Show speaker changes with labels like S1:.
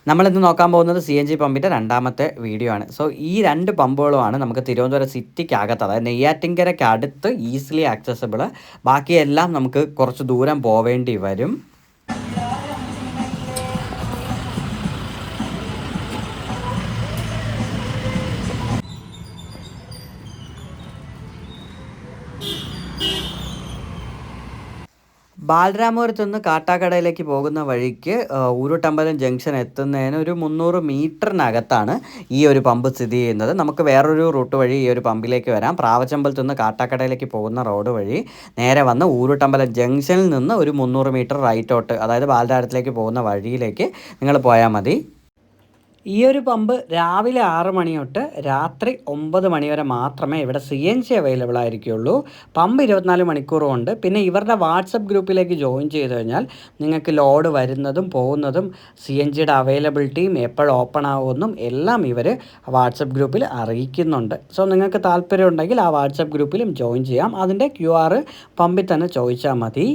S1: നമ്മളിന്ന് നോക്കാൻ പോകുന്നത് CNG പമ്പിൻ്റെ രണ്ടാമത്തെ വീഡിയോ ആണ്. സോ ഈ 2 പമ്പുകളുമാണ് നമുക്ക് തിരുവനന്തപുരം സിറ്റിക്കകത്ത്, അതായത് നെയ്യാറ്റിൻകരയ്ക്ക് അടുത്ത് ഈസിലി ആക്സസിബിൾ. ബാക്കിയെല്ലാം നമുക്ക് കുറച്ച് ദൂരം പോവേണ്ടി വരും. ബാലരാമപുരത്ത് നിന്ന് കാട്ടാക്കടയിലേക്ക് പോകുന്ന വഴിക്ക് ഊരുട്ടമ്പലം ജംഗ്ഷൻ എത്തുന്നതിന് ഒരു 300 മീറ്ററിനകത്താണ് ഈ ഒരു പമ്പ് സ്ഥിതി ചെയ്യുന്നത്. നമുക്ക് വേറൊരു റൂട്ട് വഴി ഈ ഒരു പമ്പിലേക്ക് വരാം. പ്രാവച്ചമ്പലത്ത് നിന്ന് കാട്ടാക്കടയിലേക്ക് പോകുന്ന റോഡ് വഴി നേരെ വന്ന് ഊരുട്ടമ്പലം ജംഗ്ഷനിൽ നിന്ന് ഒരു 300 മീറ്റർ റൈറ്റോട്ട്, അതായത് ബാലരാമപുരത്തിലേക്ക് പോകുന്ന വഴിയിലേക്ക് നിങ്ങൾ പോയാൽ മതി. ഈ ഒരു പമ്പ് രാവിലെ 6 മണി തൊട്ട് രാത്രി 9 മണി വരെ മാത്രമേ ഇവിടെ CNG അവൈലബിൾ ആയിരിക്കുള്ളൂ. പമ്പ് 24 മണിക്കൂറും ഉണ്ട്. പിന്നെ ഇവരുടെ വാട്സപ്പ് ഗ്രൂപ്പിലേക്ക് ജോയിൻ ചെയ്ത് കഴിഞ്ഞാൽ നിങ്ങൾക്ക് ലോഡ് വരുന്നതും പോകുന്നതും CNGയുടെ അവൈലബിലിറ്റിയും എപ്പോൾ ഓപ്പൺ ആകുമെന്നും എല്ലാം ഇവർ വാട്സപ്പ് ഗ്രൂപ്പിൽ അറിയിക്കുന്നുണ്ട്. സോ നിങ്ങൾക്ക് താല്പര്യം ഉണ്ടെങ്കിൽ ആ വാട്സപ്പ് ഗ്രൂപ്പിലും ജോയിൻ ചെയ്യാം. അതിൻ്റെ QR പമ്പിൽ തന്നെ ചോദിച്ചാൽ മതി.